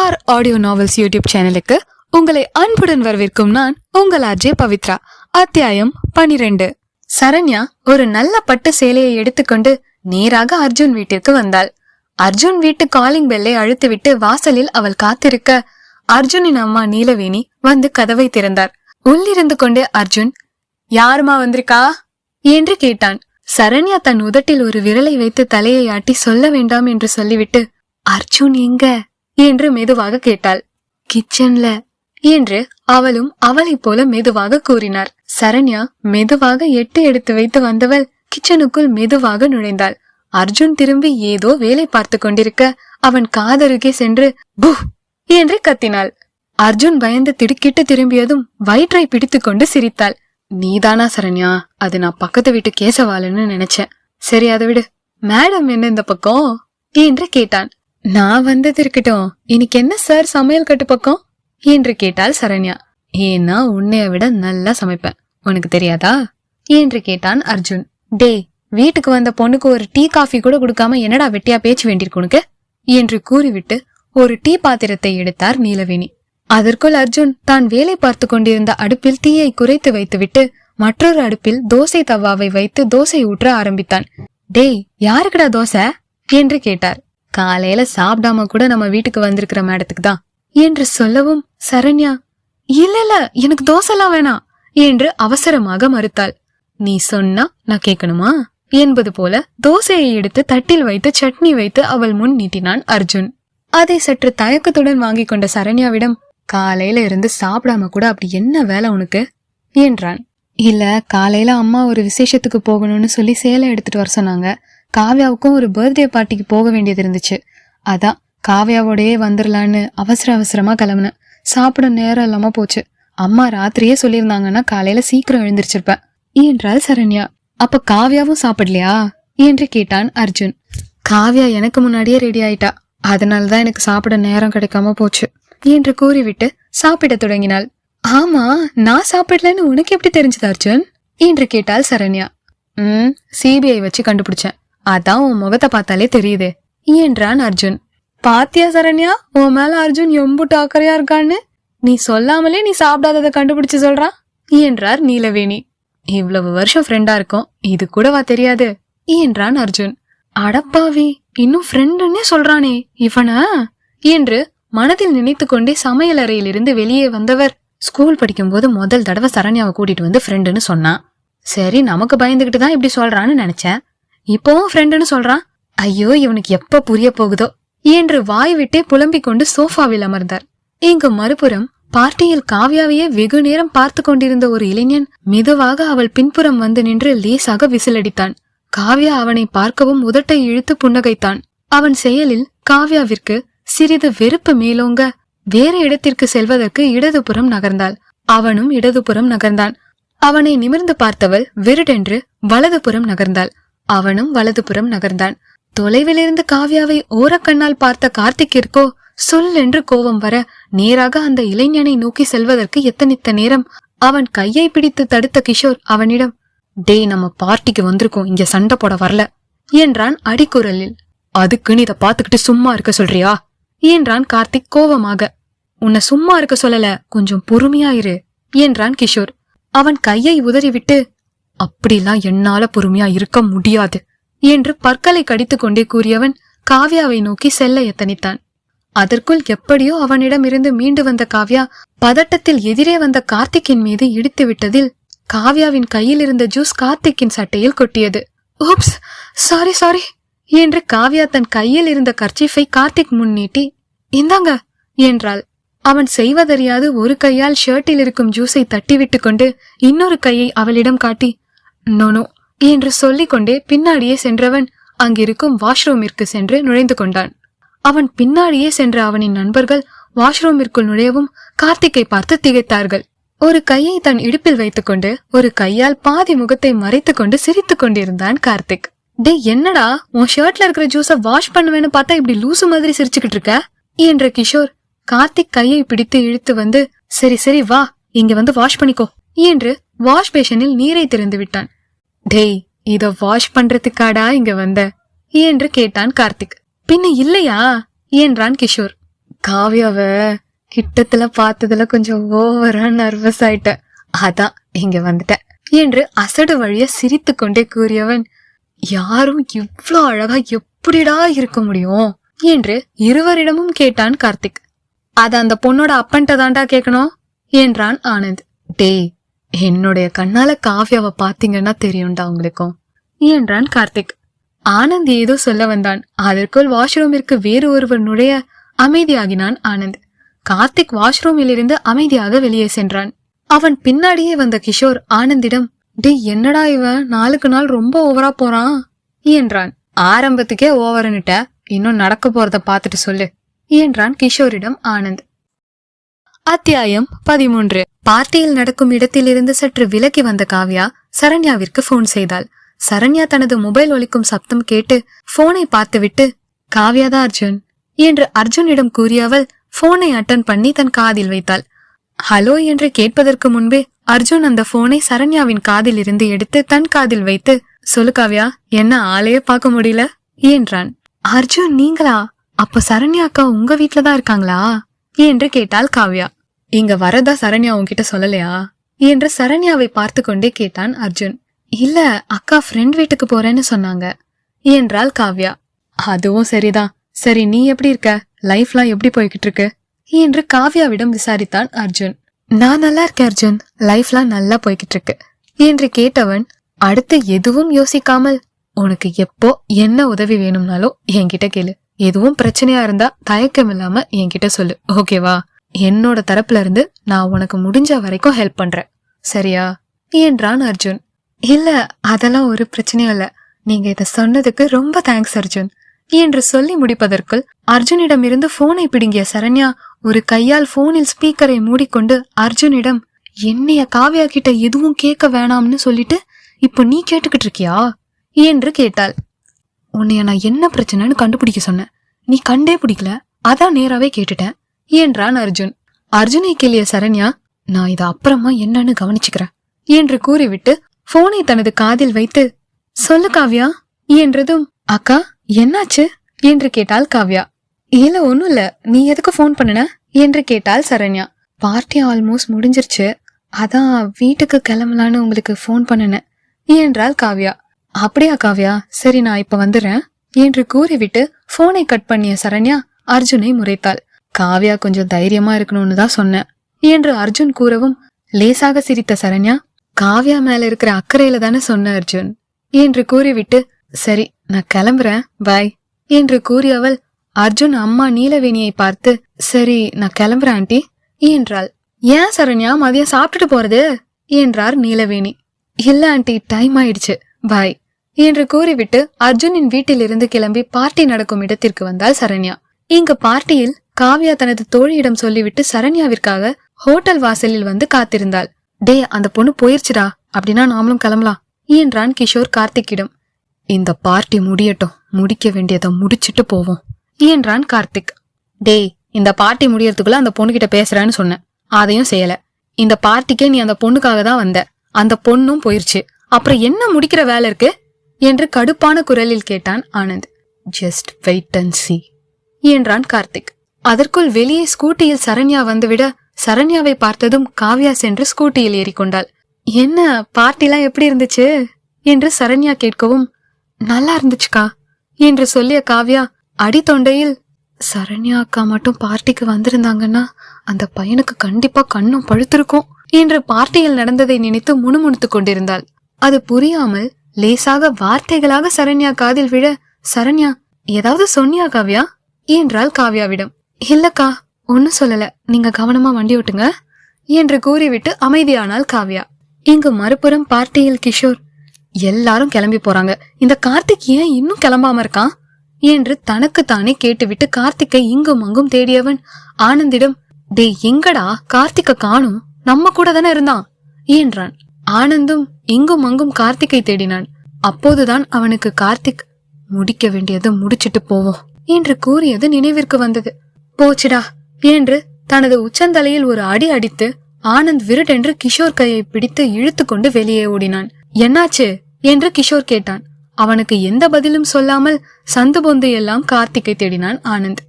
Star audio novels YouTube சேனலுக்கு உங்களை அன்புடன் வரவேற்கும் நான் உங்கள் ஆர்ஜே பவித்ரா. அத்தியாயம் 12. சரண்யா ஒரு நல்ல பட்டு சேலையை எடுத்துக்கொண்டு நேராக அர்ஜுன் வீட்டிற்கு வந்தாள். அர்ஜுன் வீட்டு காலிங் பெல்லை அழுத்திவிட்டு வாசலில் அவள் காத்திருக்க அர்ஜுனின் அம்மா நீலவேணி வந்து கதவை திறந்தார். உள்ளிருந்து கொண்டே அர்ஜுன், யாருமா வந்திருக்கா என்று கேட்டான். சரண்யா தன் உதட்டில் ஒரு விரலை வைத்து தலையை ஆட்டி சொல்ல வேண்டாம் என்று சொல்லிவிட்டு, அர்ஜுன் எங்க என்று மெதுவாக கேட்டாள். கிச்சன்ல என்று அவளும் அவளை போல மெதுவாக கூறினார். சரண்யா மெதுவாக எட்டு எடுத்து வைத்து வந்தவள் கிச்சனுக்குள் மெதுவாக நுழைந்தாள். அர்ஜுன் திரும்பி ஏதோ வேலை பார்த்து கொண்டிருக்க அவன் காதருகே சென்று பூ என்று கத்தினாள். அர்ஜுன் பயந்து திடுக்கிட்டு திரும்பியதும் வயிற்றை பிடித்து கொண்டு சிரித்தாள். நீதானா சரண்யா? அது நான் பக்கத்து வீட்டு கேசவாலன்னு நினைச்சேன். சரி, அதை விடு. மேடம் என்ன இந்த பக்கம் என்று கேட்டான். நான் வந்தது இருக்கட்டும், இன்னைக்கு என்ன சார் சமையல் கட்டு பக்கம் என்று கேட்டாள் சரண்யா. ஏன்னா உன்னைய விட நல்லா சமைப்பேன், உனக்கு தெரியாதா என்று கேட்டான் அர்ஜுன். டே, வீட்டுக்கு வந்த பொண்ணுக்கு ஒரு டீ காஃபி கூட கொடுக்காம என்னடா வெட்டியா பேச்சு வேண்டியிருக்கு உனக்கு என்று கூறிவிட்டு ஒரு டீ பாத்திரத்தை எடுத்தார் நீலவேணி. அதற்குள் அர்ஜுன் தான் வேலை பார்த்து கொண்டிருந்த அடுப்பில் தீயை குறைத்து வைத்துவிட்டு மற்றொரு அடுப்பில் தோசை தவாவை வைத்து தோசை ஊற்ற ஆரம்பித்தான். டேய், யாருக்குடா தோசை என்று கேட்டார். காலையில சாப்பிடாம கூட நம்ம வீட்டுக்கு வந்திருக்கிற மேடத்துக்கு தான் என்று சொல்லவும் சரண்யா, இல்ல எனக்கு தோசைலாம் வேணாம் என்று அவசரமாக மறுத்தாள். நீ சொன்னா நான் கேட்கணுமா என்பது போல தோசையை எடுத்து தட்டில் வைத்து சட்னி வைத்து அவள் முன் நீட்டினான் அர்ஜுன். அதை சற்று தயக்கத்துடன் வாங்கி கொண்ட சரண்யாவிடம், காலையில இருந்து சாப்பிடாம கூட அப்படி என்ன வேலை உனக்கு என்றான். இல்ல, காலையில அம்மா ஒரு விசேஷத்துக்கு போகணும்னு சொல்லி சேலை எடுத்துட்டு வர சொன்னாங்க. காவ்யாவுக்கும் ஒரு பர்த்டே பார்ட்டிக்கு போக வேண்டியது இருந்துச்சு. அதான் காவ்யாவோடயே வந்துடலான்னு அவசரமா கிளம்புனேன். சாப்பிட நேரம் இல்லாம போச்சு. அம்மா ராத்திரியே சொல்லியிருந்தாங்கன்னா காலையில சீக்கிரம் எழுந்திருச்சிருப்பேன் என்றாள் சரண்யா. அப்ப காவ்யாவும் சாப்பிடலையா என்று கேட்டான் அர்ஜுன். காவ்யா எனக்கு முன்னாடியே ரெடி ஆயிட்டா, அதனாலதான் எனக்கு சாப்பிட நேரம் கிடைக்காம போச்சு என்று கூறிவிட்டு சாப்பிட தொடங்கினாள். ஆமா, நான் சாப்பிடலன்னு உனக்கு எப்படி தெரிஞ்சது அர்ஜுன் என்று கேட்டாள் சரண்யா. சிபிஐ வச்சு கண்டுபிடிச்சேன், அதான் உன் முகத்தை பார்த்தாலே தெரியுதே என்றான் அர்ஜுன். பாத்தியா சரண்யா, உன் மேல அர்ஜுன் எம்புட்டு அக்கறையா இருக்கான்னு? நீ சொல்லாமலே நீ சாப்பிடாததை கண்டுபிடிச்சு சொல்றான் என்றார் நீலவேணி. இவ்வளவு வருஷம் ஃப்ரெண்டா இருக்கும், இது கூடவா தெரியாது என்றான் அர்ஜுன். அடப்பாவி, இன்னும் ஃப்ரெண்டுன்னே சொல்றானே இவன என்று மனதில் நினைத்து கொண்டே சமையல் அறையிலிருந்து வெளியே வந்தவர், ஸ்கூல் படிக்கும் போது முதல் தடவை சரண்யாவை கூட்டிட்டு வந்து ஃப்ரெண்டுன்னு சொன்னான். சரி, நமக்கு பயந்துகிட்டு தான் இப்படி சொல்றான்னு நினைச்சேன். இப்பவும் ஃப்ரெண்டுன்னு சொல்றான். ஐயோ, இவனுக்கு எப்ப புரிய போகுதோ என்று வாய் விட்டே புலம்பிக் கொண்டு சோஃபாவில் அமர்ந்தார். இங்கு மறுபுறம் பார்ட்டியில் காவ்யாவையே வெகு நேரம் பார்த்து கொண்டிருந்த ஒரு இளைஞன் மெதுவாக அவள் பின்புறம் வந்து நின்று லேசாக விசிலடித்தான். காவ்யா அவனை பார்க்கவும் உதட்டை இழுத்து புன்னகைத்தான். அவன் செயலில் காவ்யாவிற்கு சிறிது வெறுப்பு மேலோங்க வேறு இடத்திற்கு செல்வதற்கு இடதுபுறம் நகர்ந்தாள். அவனும் இடதுபுறம் நகர்ந்தான். அவனை நிமிர்ந்து பார்த்தவள் வெறுடென்று வலதுபுறம் நகர்ந்தாள். அவனும் வலதுபுறம் நகர்ந்தான். தொலைவிலிருந்து காவ்யாவை ஓரக்கண்ணால் பார்த்த கார்த்திக்கிற்கோ சொல்லென்று கோபம் வர நேராக அந்த இளைஞனை நோக்கி செல்வதற்கு எத்தனித்த நேரம் அவன் கையை பிடித்து தடுத்த கிஷோர் அவனிடம், டேய், நம்ம பார்ட்டிக்கு வந்திருக்கோம், இங்க சண்டை போட வரல என்றான் அடிக்குரலில். அதுக்குன்னு இத பாத்துக்கிட்டு சும்மா இருக்க சொல்றியா என்றான் கார்த்திக் கோபமாக. உன்னை சும்மா இருக்க சொல்லல, கொஞ்சம் பொறுமையாயிரு என்றான் கிஷோர். அவன் கையை உதறிவிட்டு, அப்படிலாம் என்னால பொறுமையா இருக்க முடியாது என்று பற்களை கடித்து கொண்டே கூறியவன் காவ்யாவை நோக்கி செல்ல எத்தனித்தான். அதற்குள் எப்படியோ அவனிடம் இருந்து மீண்டு வந்த காவ்யா பதட்டத்தில் எதிரே வந்த கார்த்திக்கின் மீது இடித்து விட்டதில் காவ்யாவின் கையில் இருந்த ஜூஸ் கார்த்திக்கின் சட்டையில் கொட்டியது. ஓப்ஸ், சாரி என்று காவ்யா தன் கையில் இருந்த கர்ச்சீஃபை கார்த்திக் முன் நீட்டி, இந்தாங்க என்றாள். அவன் செய்வதறியாது ஒரு கையால் ஷர்ட்டில் இருக்கும் ஜூஸை தட்டிவிட்டு கொண்டு இன்னொரு கையை அவளிடம் காட்டி, நோனோ என்று சொல்லிக் கொண்டே பின்னாடியே சென்றவன் அங்கிருக்கும் வாஷ்ரூமிற்கு சென்று நுழைந்து கொண்டான். அவன் பின்னாடியே சென்ற அவனின் நண்பர்கள் வாஷ்ரூமிற்குள் நுழையவும் கார்த்திக்கை பார்த்து திகைத்தார்கள். ஒரு கையை தன் இடுப்பில் வைத்துக்கொண்டு ஒரு கையால் பாதி முகத்தை மறைத்து கொண்டு சிரித்து கொண்டிருந்தான் கார்த்திக். டே, என்னடா உன் ஷர்ட்ல இருக்கிற ஜூஸ வாஷ் பண்ணுவேன்னு பார்த்தா இப்படி லூசு மாதிரி சிரிச்சுக்கிட்டு இருக்க என்ற கிஷோர் கார்த்திக் கையை பிடித்து இழுத்து வந்து, சரி வா, இங்க வந்து வாஷ் பண்ணிக்கோ என்று வாஷ் பேஷனில் நீரை திறந்து விட்டான். டேய், இத வாஷ் பண்றதுக்காடா இங்க வந்த என்று கேட்டான் கார்த்திக். பின்ன இல்லையா என்றான் கிஷோர். காவியாவ கிட்டத்துல பார்த்ததுல கொஞ்சம் ஓவரா நர்வஸ் ஆயிட்டேன், அதான் இங்க வந்துட்டேன் என்று அசடு வழிய சிரித்து கொண்டே கூறியவன், யாரும் இவ்ளோ அழகா எப்படிடா இருக்க முடியும் என்று இருவரிடமும் கேட்டான் கார்த்திக். அத அந்த பொண்ணோட அப்பன்ட்ட தாண்டா கேட்கணும் என்றான் ஆனந்த். டேய், என்னுடைய கண்ணால காவியாவை பாத்தீங்கன்னா தெரியும்டா உங்களுக்கும் என்றான் கார்த்திக். ஆனந்த் ஏதோ சொல்ல வந்தான். அதற்குள் வாஷ்ரூமிற்கு வேறு ஒருவர் நுழைய அமைதியாகினான் ஆனந்த். கார்த்திக் வாஷ்ரூமில் இருந்து அமைதியாக வெளியே சென்றான். அவன் பின்னாடியே வந்த கிஷோர் ஆனந்திடம், டேய் என்னடா இவன் நாளுக்கு நாள் ரொம்ப ஓவரா போறான் என்றான். ஆரம்பத்துக்கே ஓவர்னுட்ட, இன்னும் நடக்க போறத பாத்துட்டு சொல்லு என்றான் கிஷோரிடம் ஆனந்த். அத்தியாயம் 13. பார்ட்டியில் நடக்கும் இடத்திலிருந்து சற்று விலகி வந்த காவ்யா சரண்யாவிற்கு போன் செய்தாள். சரண்யா தனது மொபைல் ஒலிக்கும் சப்தம் கேட்டு போனை பார்த்துவிட்டு, காவ்யாதான் அர்ஜுன் என்று அர்ஜுனிடம் கூறிய அவள் போனை அட்டன் பண்ணி தன் காதில் வைத்தாள். ஹலோ என்று கேட்பதற்கு முன்பே அர்ஜுன் அந்த போனை சரண்யாவின் காதில் இருந்து எடுத்து தன் காதில் வைத்து, சொல்லு காவ்யா, என்ன ஆளையே பார்க்க முடியல என்றான். அர்ஜுன் நீங்களா? அப்ப சரண்யா அக்கா உங்க வீட்டுலதான் இருக்காங்களா என்று கேட்டாள் காவ்யா. இங்க வரதா சரண்யா உன்கிட்ட சொல்லலையா என்று சரண்யாவை பார்த்து கொண்டே கேட்டான் அர்ஜுன். இல்ல அக்கா ஃப்ரெண்ட் வீட்டுக்கு போறேன்னு சொன்னாங்க என்றாள் காவ்யா. அதுவும் சரிதான். சரி, நீ எப்படி இருக்க? லைஃப்லாம் எப்படி போய்கிட்டு இருக்கு என்று காவ்யாவிடம் விசாரித்தான் அர்ஜுன். நான் நல்லா இருக்கேன் அர்ஜுன், லைஃப்லாம் நல்லா போய்கிட்டு இருக்கு என்று கேட்டவன் அடுத்து எதுவும் யோசிக்காமல், உனக்கு எப்போ என்ன உதவி வேணும்னாலும் என்கிட்ட கேளு, எதுவும் பிரச்சனையா இருந்தா தயக்கம் இல்லாம என்கிட்ட சொல்லு, ஓகேவா? என்னோட தரப்புல இருந்து நான் உனக்கு முடிஞ்ச வரைக்கும் ஹெல்ப் பண்றேன், சரியா என்றான் அர்ஜுன். இல்ல அதெல்லாம் ஒரு பிரச்சனையும் இல்ல, நீங்க இத சொன்னதுக்கு ரொம்ப தேங்க்ஸ் அர்ஜுன் என்று சொல்லி முடிப்பதற்குள் அர்ஜுனிடமிருந்து போனை பிடுங்கிய சரண்யா ஒரு கையால் போனில் ஸ்பீக்கரை மூடிக்கொண்டு அர்ஜுனிடம், என்னைய காவ்யா கிட்ட எதுவும் கேட்க வேணாம்னு சொல்லிட்டு இப்போ நீ கேட்டுக்கிட்டு இருக்கியா என்று கேட்டாள். உன்னைய நான் என்ன பிரச்சனைன்னு கண்டுபிடிக்க சொன்னேன், நீ கண்டே பிடிக்கல, அதான் நேராவே கேட்டுட்டேன் என்றான் அர்ஜுன். அர்ஜுனை கேளிய சரண்யா, நான் இத அப்புறமா என்னன்னு கவனிச்சுக்கிறேன் என்று கூறிவிட்டு போனை தனது காதில் வைத்து, சொல்லு காவ்யா என்றதும், அக்கா என்னாச்சு என்று கேட்டாள் காவ்யா. இல்ல ஒண்ணும் இல்ல, நீ எதுக்கு போன் பண்ணுன என்று கேட்டாள் சரண்யா. பார்ட்டி ஆல்மோஸ்ட் முடிஞ்சிருச்சு, அதான் வீட்டுக்கு கிளம்பலான்னு உங்களுக்கு போன் பண்ணுனேன் என்றாள் காவ்யா. அப்படியா காவ்யா, சரி நான் இப்ப வந்துடுறேன் என்று கூறிவிட்டு போனை கட் பண்ணிய சரண்யா அர்ஜுனை முறைத்தாள். காவ்யா கொஞ்சம் தைரியமா இருக்கணும்னு தான் சொன்னேன் என்று அர்ஜுன் கூறவும் லேசாக சிரித்த சரண்யா, காவ்யா மேல இருக்கிற அக்கறையில தானே சொன்ன அர்ஜுன் என்று கூறிவிட்டு, சரி நான் கிளம்புறேன் பாய் என்று கூறியவள் அர்ஜுன் அம்மா நீலவேணியை பார்த்து, சரி நான் கிளம்புறேன் ஆண்டி என்றாள். ஏன் சரண்யா மதியம் சாப்பிட்டுட்டு போறது என்றார் நீலவேணி. இல்ல ஆண்டி, டைம் ஆயிடுச்சு, பாய் என்று கூறிவிட்டு அர்ஜுனின் வீட்டிலிருந்து கிளம்பி பார்ட்டி நடக்கும் இடத்திற்கு வந்தாள் சரண்யா. இங்கு பார்ட்டியில் காவ்யா தனது தோழியிடம் சொல்லிவிட்டு சரண்யாவிற்காக ஹோட்டல் வாசலில் வந்து காத்திருந்தாள். டே அந்த பொண்ணு போயிருச்சுடா, அப்படின்னா நாமளும் கிளம்பலாம் என்றான் கிஷோர் கார்த்திக்கிடம். இந்த பார்ட்டி முடியட்டும், முடிக்க வேண்டியதை முடிச்சிட்டு போவோம் என்றான் கார்த்திக். டேய், இந்த பார்ட்டி முடியறதுக்குள்ள அந்த பொண்ணு கிட்ட பேசுறேன்னு சொன்னேன், அதையும் செய்யல. இந்த பார்ட்டிக்கே நீ அந்த பொண்ணுக்காக தான் வந்த, அந்த பொண்ணும் போயிருச்சு, அப்புறம் என்ன முடிக்கிற வேலை இருக்கு என்று கடுப்பான குரலில் கேட்டான் Anand. Just wait and see என்றான் கார்த்திக். அதற்குள் வெளியே ஸ்கூட்டியில் சரண்யா வந்துவிட சரண்யாவை பார்த்ததும் காவ்யா சென்று ஸ்கூட்டியில் ஏறிக்கொண்டாள். என்ன பார்ட்டிலாம் எப்படி இருந்துச்சு என்று சரண்யா கேட்கவும், நல்லா இருந்துச்சுக்கா என்று சொல்லிய காவ்யா அடித்தொண்டையில், சரண்யா அக்கா மட்டும் பார்ட்டிக்கு வந்திருந்தாங்கன்னா அந்த பையனுக்கு கண்டிப்பா கண்ணும் பழுத்திருக்கும் என்று பார்ட்டியில் நடந்ததை நினைத்து முணுமுணுத்துக் கொண்டிருந்தாள். அது புரியாமல் லேசாக வார்த்தைகளாக சரண்யா காதில் விழ, சரண்யா ஏதாவது சொன்னியா காவ்யா என்றாள் காவ்யாவிடம். இல்லக்கா ஒன்னும் சொல்லல, நீங்க கவனமா வண்டி ஓட்டுங்க என்று கூறிவிட்டு அமைதியானாள் காவ்யா. இங்கு மறுபுறம் பார்ட்டியில் கிஷோர், எல்லாரும் கிளம்பி போறாங்க, இந்த கார்த்திக் ஏன் இன்னும் கிளம்பாம இருக்கான் என்று தனக்குத்தானே கேட்டுவிட்டு கார்த்திக்கை இங்கும் அங்கும் தேடியவன் ஆனந்திடம், டே எங்கடா கார்த்திக்க காணும், நம்ம கூட தானே இருந்தான் என்றான். ஆனந்தும் இங்கும் அங்கும் கார்த்திக்கை தேடினான். அப்போதுதான் அவனுக்கு கார்த்திக், முடிக்க வேண்டியது முடிச்சிட்டு போவோம் என்று கூறியது நினைவிற்கு வந்தது. போச்சுடா என்று தனது உச்சந்தலையில் ஒரு அடி அடித்து ஆனந்த் விருடென்று கிஷோர் கையை பிடித்து இழுத்து கொண்டு வெளியே ஓடினான். என்னாச்சு என்று கிஷோர் கேட்டான். அவனுக்கு எந்த பதிலும் சொல்லாமல் சந்து பொந்து எல்லாம் கார்த்திக்கை தேடினான் ஆனந்த்.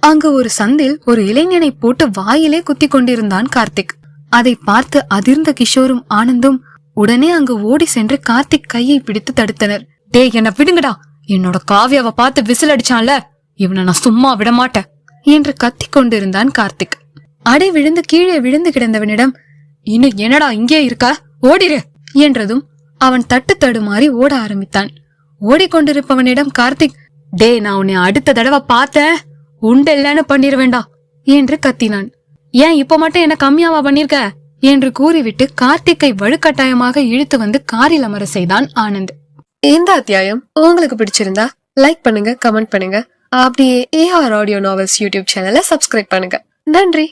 அங்கு ஒரு சந்தில் ஒரு இளைஞனை போட்டு வாயிலே குத்தி கொண்டிருந்தான் கார்த்திக். அதை பார்த்து அதிர்ந்த கிஷோரும் ஆனந்தும் உடனே அங்கு ஓடி சென்று கார்த்திக் கையை பிடித்து தடுத்தனர். டேய், என்ன விடுங்கடா, என்னோட காவியாவை பார்த்து விசில் அடிச்சான்ல, இவனை நான் சும்மா விட மாட்டேன் என்று கத்திக் கொண்டிருந்தான் கார்த்திக். அடை விழுந்து கீழே விழுந்து கிடந்தவனிடம், இன்னும் என்னடா இங்கே இருக்க, ஓடிரு என்றதும் அவன் தட்டு தடுமாறி ஓட ஆரம்பித்தான். ஓடிக்கொண்டிருப்பவனிடம் கார்த்திக், டே, நான் உன்னை அடுத்த தடவை பார்த்தேன் உண்டெல்லன்னு பண்ணிருவேண்டா என்று கத்தினான். ஏன் இப்ப மட்டும் என்ன கம்மியாவா பண்ணிருக்க என்று கூறிவிட்டு கார்த்திக்கை வலுக்கட்டாயமாக இழுத்து வந்து காரில் அமர செய்தான் ஆனந்த். இந்த அத்தியாயம் உங்களுக்கு பிடிச்சிருந்தா லைக் பண்ணுங்க, கமெண்ட் பண்ணுங்க. அப்படியே AR ஆடியோ நாவல்ஸ் யூடியூப் சேனலை சப்ஸ்கிரைப் பண்ணுங்க. நன்றி.